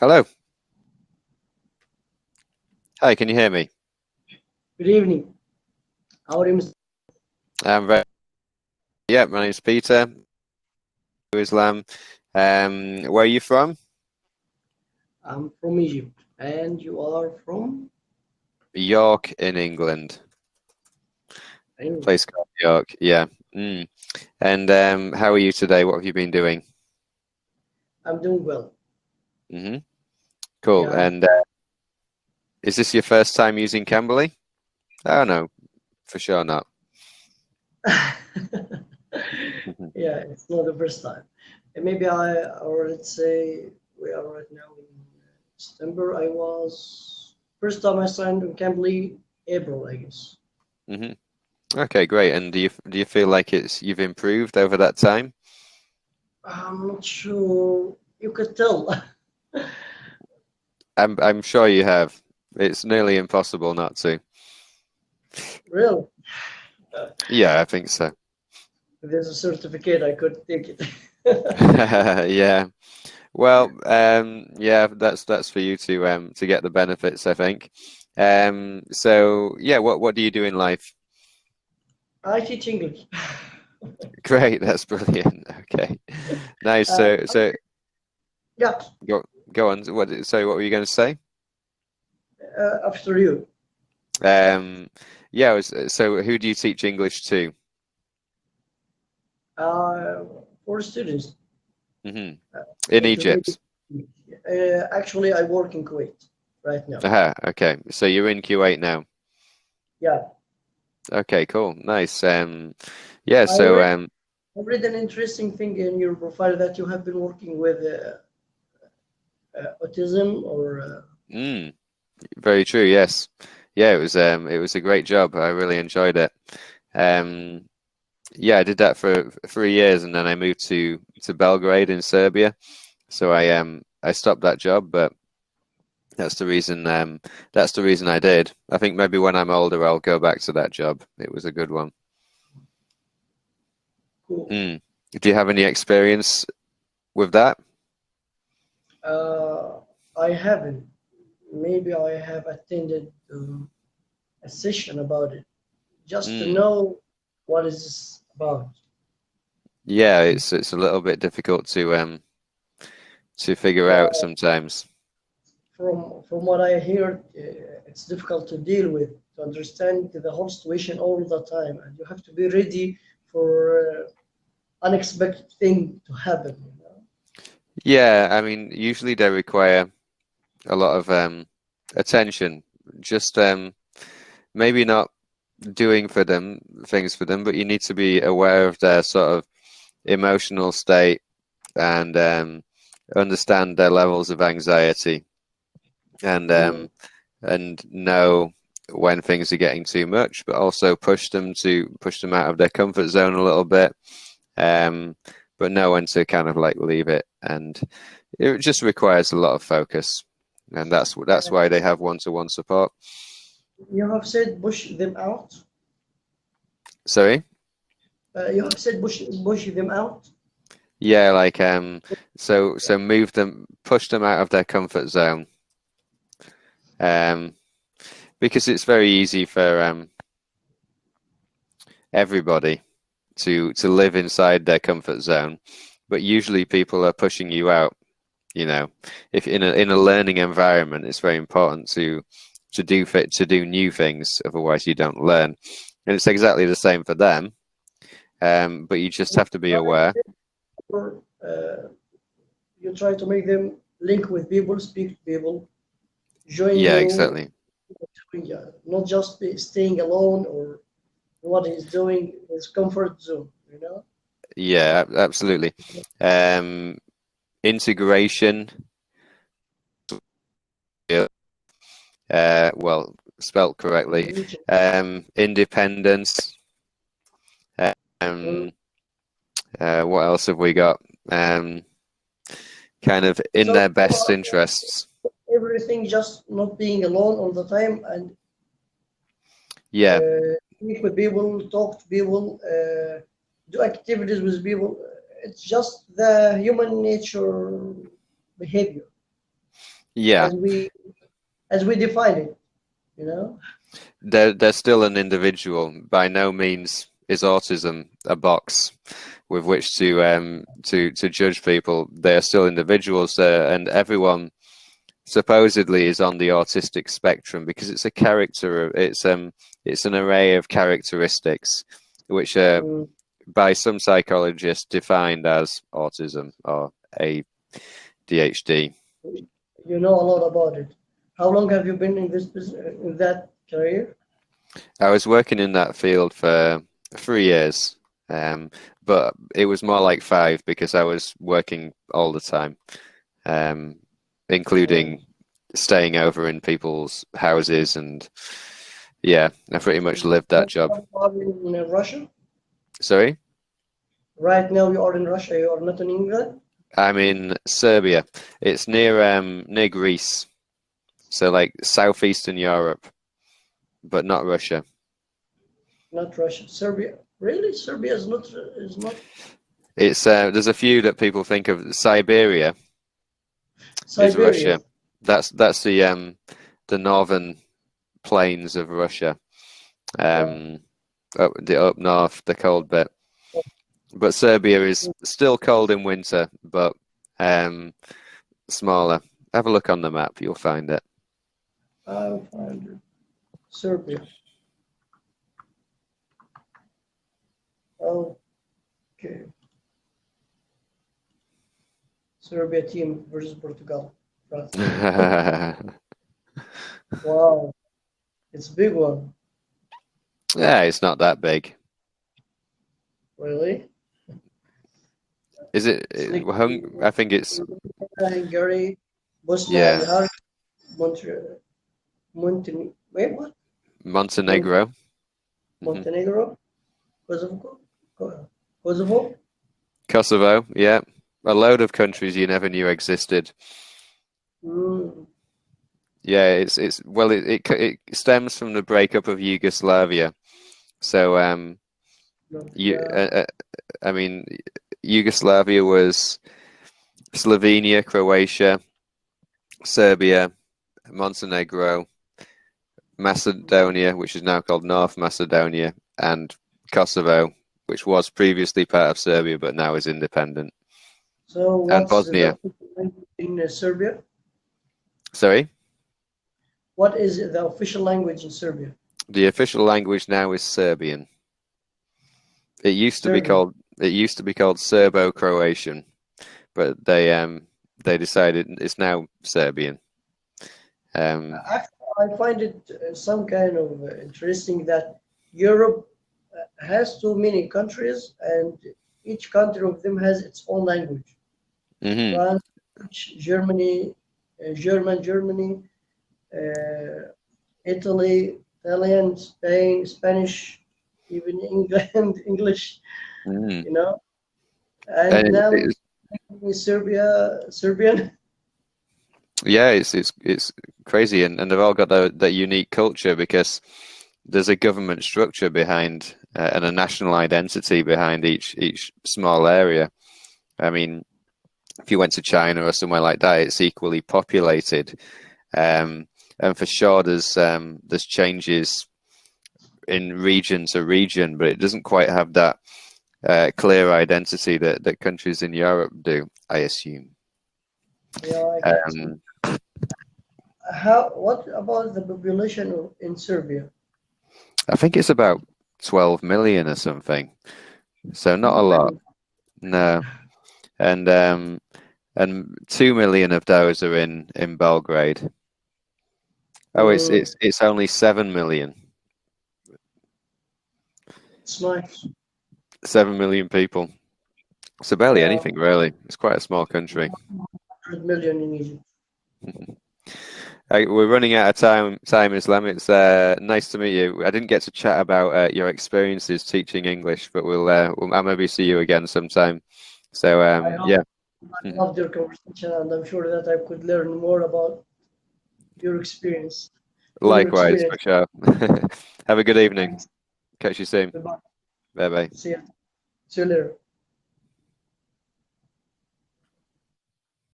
Hello. Hi, can you hear me? Good evening. How are you, Mr. I'm very, yeah, my name's Peter, Islam. Where are you from? I'm from Egypt, and you are from York in England. England. Place called York, yeah. Mm. And how are you today? What have you been doing? I'm doing well. Hmm. Cool. Yeah, And is this your first time using Cambly? Oh no, for sure not. Mhm. yeah, it's not the first time. And maybe or let's say we are right now in September. I was first time I signed on Cambly, April, I guess. Hmm. Okay, great. And do you feel like you've improved over that time? I'm not sure you could tell. I'm sure you have. It's nearly impossible not to. Really, uh, Yeah, I think so. if there's a certificate, I could take it. Yeah. Well, yeah, that's for you to get the benefits, I think. So yeah, what do you do in life? I teach English. Great, that's brilliant. Okay, nice. Uh, So yeah, go go on. What were you going to say? after you. Um, yeah. So who do you teach English to? Uh, for students, Hmm. In intermediate. Egypt. Actually, I work in Kuwait right now. Aha, okay. So you're in Kuwait now. Yeah, Okay, cool, nice. Yeah. I So read, I read an interesting thing in your profile that you have been working with autism or mm, very true. Yes. Yeah. It was a great job. I really enjoyed it. Um, yeah, I did that for 3 years, and then I moved to Belgrade in Serbia. So I stopped that job, but that's the reason that's the reason I did. I think maybe when I'm older, I'll go back to that job. It was a good one. cool. Mm. Do you have any experience with that? Uh, I haven't. Maybe I have attended a session about it just to Mm. know what is this about. Yeah, it's a little bit difficult to figure Yeah, out sometimes. from what I hear, it's difficult to deal with, to understand the whole situation all the time, and you have to be ready for unexpected thing to happen. You know? Yeah, I mean, usually they require a lot of attention. Just maybe not doing for them things for them, but you need to be aware of their sort of emotional state and understand their levels of anxiety and Mm, um, and know when things are getting too much, but also push them out of their comfort zone a little bit. Um, but know when to kind of like leave it, and it just requires a lot of focus, and that's and why they have one-to-one support. you have said push them out. Sorry. You have said push them out. Yeah, like so move them, push them out of their comfort zone. Um, because it's very easy for everybody to live inside their comfort zone, but usually people are pushing you out. You know, if in a learning environment, it's very important to do new things. Otherwise, you don't learn, and it's exactly the same for them. But you just have to be aware. Or, you try to make them link with people, speak to people, join Yeah, new, exactly. not just staying alone or what he's doing his comfort zone. You know. Yeah, absolutely. Um, Integration, yeah, well, spelt correctly. Independence. Mm. Um, what else have we got? Um, Kind of in So their best interests. everything just not being alone all the time and Yeah, speak with people, talk to people, do activities with people. It's just the human nature behavior. Yeah, as we define it, you know? they're still an individual. By no means is autism a box with which to judge people. They are still individuals, and everyone supposedly is on the autistic spectrum because it's a character. It's an array of characteristics which are Mm, by some psychologists defined as autism or ADHD. you know a lot about it. How long have you been in this in that career? I was working in that field for 3 years, but it was more like 5 because I was working all the time, um, Mm. including staying over in people's houses, and yeah, I pretty much lived that Right job. now you are in Russia? Sorry? Right now you are in Russia, you are not in England? I'm in Serbia. It's near Greece, so like southeastern Europe, but not Russia. Not Russia. Serbia. Really? Serbia is not It's there's a few that people think of. Siberia is Siberia. Russia. That's the northern plains of Russia. Yeah. Um, up north, the cold bit. But Serbia is still cold in winter, but um, smaller. Have a look on the map, you'll find it. I'll find it. Serbia. Okay. Serbia team versus Portugal. France. Wow. It's a big one. Yeah, it's not that big. Really? Is it? It's like I think it's, Hungary, Bosnia and yeah, Herzegovina, wait, what? Montenegro. Hmm. Montenegro, Kosovo, Kosovo. Kosovo, yeah. A load of countries you never knew existed. Mm, Yeah, it's well, it stems from the breakup of Yugoslavia. So, you, yeah. I mean, Yugoslavia was Slovenia, Croatia, Serbia, Montenegro, Macedonia, which is now called North Macedonia, and Kosovo, which was previously part of Serbia but now is independent, So and what's the Bosnia. official language in Serbia? Sorry? What is the official language in Serbia? The official language now is Serbian. It used to be Serbian. called Serbo-Croatian, but they decided it's now Serbian. Actually, I find it some kind of interesting that Europe has too many countries, and each country of them has its own language. hmm France, Germany, Germany, uh, Italy, Italian, Spain, Spanish, even England, English, mm you know. And And now Serbia, Serbian. yeah, it's crazy, and they've all got that unique culture because there's a government structure behind and a national identity behind each small area. I mean, if you went to China or somewhere like that, it's equally populated, and for sure there's changes in region to region, but it doesn't quite have that clear identity that countries in Europe do, I assume. Yeah, I can see. Um, How? What about the population in Serbia? I think it's about 12 million or something, so not a 12 lot. million. No, and 2 million of those are in Belgrade. Oh, Mm, it's only 7 million. it's nice. 7 million people. So barely Yeah, anything really. It's quite a small country. 100 million in Egypt. We're running out of time, Islam. It's nice to meet you. I didn't get to chat about your experiences teaching English, but I'll maybe see you again sometime. So I hope yeah, I loved your conversation, and I'm sure that I could learn more about your experience. From your likewise experience. for sure. Have a good evening. Thanks. Catch you soon. Goodbye. Bye bye. See you. See you later.